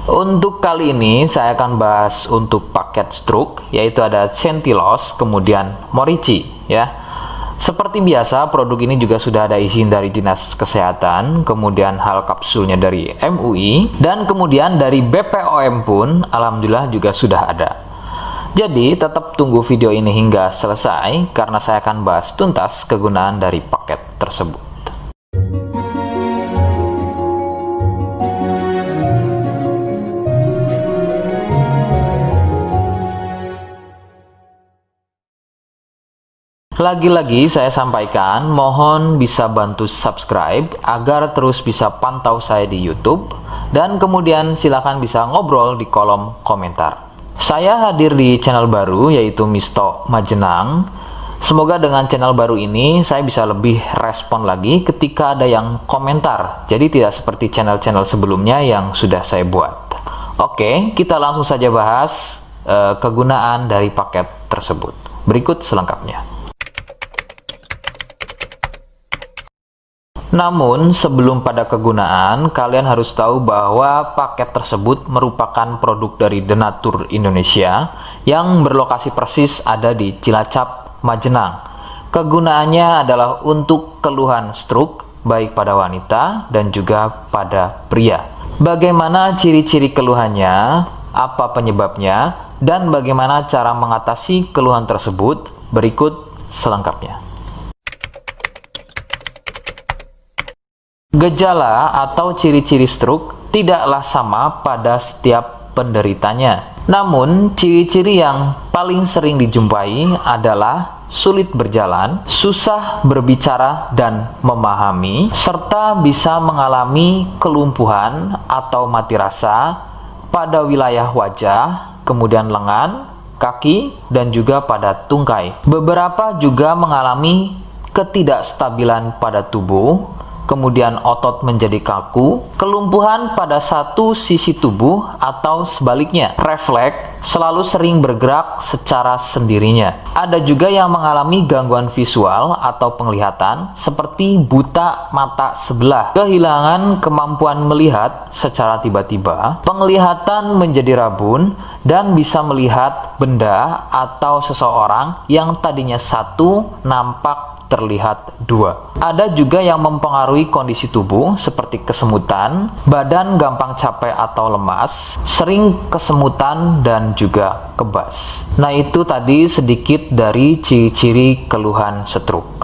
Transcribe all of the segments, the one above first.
Untuk kali ini saya akan bahas untuk paket stroke, yaitu ada Centillos, kemudian Morici ya. Seperti biasa, produk ini juga sudah ada izin dari Dinas Kesehatan, kemudian hal kapsulnya dari MUI, dan kemudian dari BPOM pun alhamdulillah juga sudah ada. Jadi tetap tunggu video ini hingga selesai karena saya akan bahas tuntas kegunaan dari paket tersebut. Lagi-lagi saya sampaikan, mohon bisa bantu subscribe agar terus bisa pantau saya di YouTube, dan kemudian silakan bisa ngobrol di kolom komentar. Saya hadir di channel baru yaitu Misto Majenang. Semoga dengan channel baru ini saya bisa lebih respon lagi ketika ada yang komentar. Jadi tidak seperti channel-channel sebelumnya yang sudah saya buat. Oke, kita langsung saja bahas kegunaan dari paket tersebut. Berikut selengkapnya. Namun, sebelum pada kegunaan, kalian harus tahu bahwa paket tersebut merupakan produk dari Denatur Indonesia yang berlokasi persis ada di Cilacap, Majenang. Kegunaannya adalah untuk keluhan stroke, baik pada wanita dan juga pada pria. Bagaimana ciri-ciri keluhannya, apa penyebabnya, dan bagaimana cara mengatasi keluhan tersebut, berikut selengkapnya. Gejala atau ciri-ciri stroke tidaklah sama pada setiap penderitanya. Namun, ciri-ciri yang paling sering dijumpai adalah sulit berjalan, susah berbicara dan memahami, serta bisa mengalami kelumpuhan atau mati rasa pada wilayah wajah, kemudian lengan, kaki, dan juga pada tungkai. Beberapa juga mengalami ketidakstabilan pada tubuh, kemudian otot menjadi kaku, kelumpuhan pada satu sisi tubuh atau sebaliknya, refleks selalu sering bergerak secara sendirinya. Ada juga yang mengalami gangguan visual atau penglihatan seperti buta mata sebelah, kehilangan kemampuan melihat secara tiba-tiba, penglihatan menjadi rabun, dan bisa melihat benda atau seseorang yang tadinya satu nampak terlihat dua. Ada juga yang mempengaruhi kondisi tubuh seperti kesemutan, badan gampang capek atau lemas, sering kesemutan dan juga kebas. Nah, itu tadi sedikit dari ciri-ciri keluhan stroke.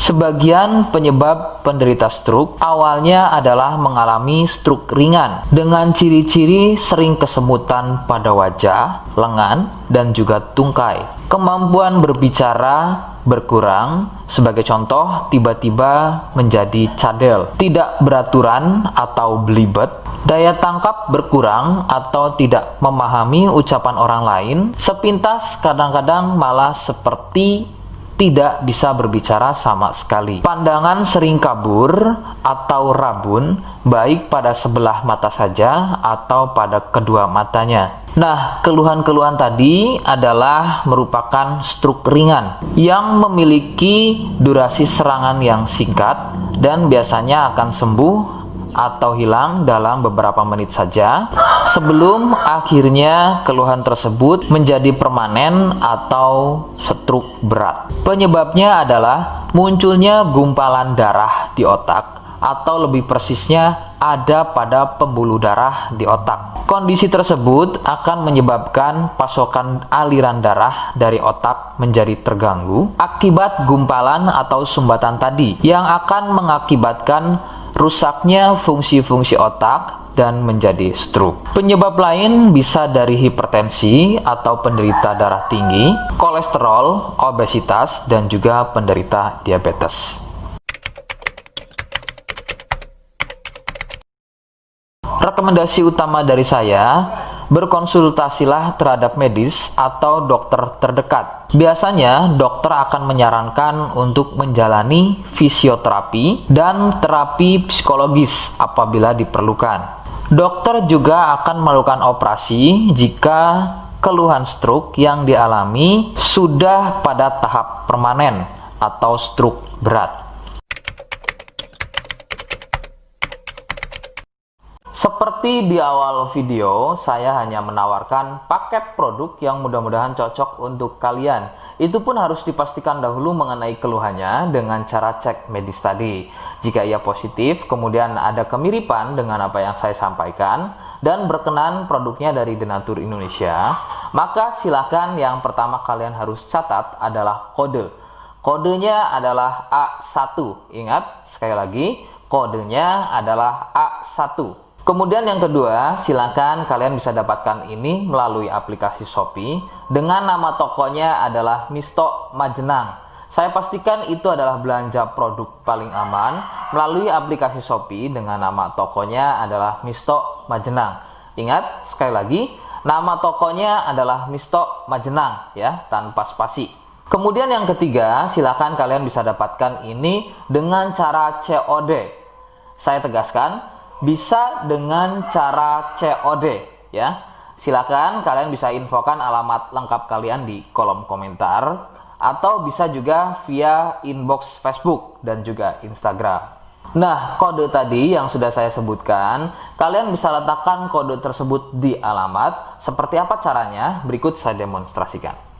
Sebagian penyebab penderita stroke awalnya adalah mengalami stroke ringan dengan ciri-ciri sering kesemutan pada wajah, lengan, dan juga tungkai. Kemampuan berbicara berkurang, sebagai contoh tiba-tiba menjadi cadel, tidak beraturan atau belibet, daya tangkap berkurang atau tidak memahami ucapan orang lain, sepintas kadang-kadang malah seperti tidak bisa berbicara sama sekali. Pandangan sering kabur atau rabun, baik pada sebelah mata saja atau pada kedua matanya. Nah, keluhan-keluhan tadi adalah merupakan stroke ringan yang memiliki durasi serangan yang singkat dan biasanya akan sembuh atau hilang dalam beberapa menit saja sebelum akhirnya keluhan tersebut menjadi permanen atau stroke berat. Penyebabnya adalah munculnya gumpalan darah di otak, atau lebih persisnya ada pada pembuluh darah di otak. Kondisi tersebut akan menyebabkan pasokan aliran darah dari otak menjadi terganggu akibat gumpalan atau sumbatan tadi, yang akan mengakibatkan rusaknya fungsi-fungsi otak dan menjadi stroke. Penyebab lain bisa dari hipertensi atau penderita darah tinggi, kolesterol, obesitas, dan juga penderita diabetes. Rekomendasi utama dari saya, berkonsultasilah terhadap medis atau dokter terdekat. Biasanya dokter akan menyarankan untuk menjalani fisioterapi dan terapi psikologis apabila diperlukan. Dokter juga akan melakukan operasi jika keluhan stroke yang dialami sudah pada tahap permanen atau stroke berat. Seperti di awal video, saya hanya menawarkan paket produk yang mudah-mudahan cocok untuk kalian. Itu pun harus dipastikan dahulu mengenai keluhannya dengan cara cek medis tadi. Jika ia positif, kemudian ada kemiripan dengan apa yang saya sampaikan, dan berkenan produknya dari Denatur Indonesia, maka silakan yang pertama kalian harus catat adalah kode. Kodenya adalah A1. Ingat, sekali lagi, kodenya adalah A1. Kemudian yang kedua, silakan kalian bisa dapatkan ini melalui aplikasi Shopee dengan nama tokonya adalah Misto Majenang. Saya pastikan itu adalah belanja produk paling aman melalui aplikasi Shopee dengan nama tokonya adalah Misto Majenang. Ingat, sekali lagi, nama tokonya adalah Misto Majenang ya, tanpa spasi. Kemudian yang ketiga, silakan kalian bisa dapatkan ini dengan cara COD. Saya tegaskan, bisa dengan cara COD ya. Silakan kalian bisa infokan alamat lengkap kalian di kolom komentar atau bisa juga via inbox Facebook dan juga Instagram. Nah, kode tadi yang sudah saya sebutkan, kalian bisa letakkan kode tersebut di alamat. Seperti apa caranya? Berikut saya demonstrasikan.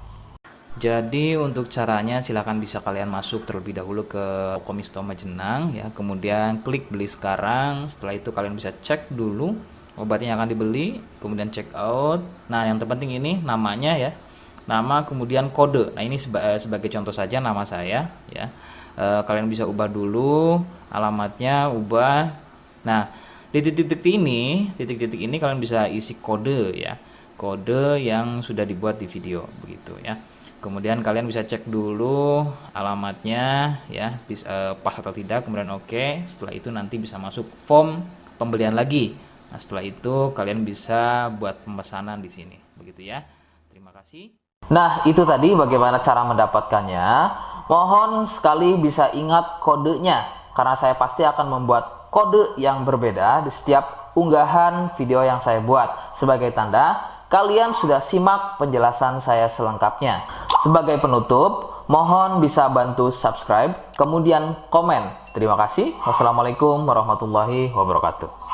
Jadi untuk caranya silakan bisa kalian masuk terlebih dahulu ke toko Misto Majenang ya, kemudian klik beli sekarang. Setelah itu kalian bisa cek dulu obatnya yang akan dibeli, kemudian check out. Nah, yang terpenting ini namanya ya, nama kemudian kode. Nah, ini sebagai contoh saja nama saya ya. Kalian bisa ubah dulu alamatnya, ubah. Nah, di titik-titik ini kalian bisa isi kode ya, kode yang sudah dibuat di video begitu ya. Kemudian kalian bisa cek dulu alamatnya ya, pas atau tidak, kemudian oke. Setelah itu nanti bisa masuk form pembelian lagi. Nah, setelah itu kalian bisa buat pemesanan di sini begitu ya. Terima kasih. Nah, itu tadi bagaimana cara mendapatkannya. Mohon sekali bisa ingat kodenya, karena saya pasti akan membuat kode yang berbeda di setiap unggahan video yang saya buat sebagai tanda kalian sudah simak penjelasan saya selengkapnya. Sebagai penutup, mohon bisa bantu subscribe, kemudian komen. Terima kasih. Wassalamualaikum warahmatullahi wabarakatuh.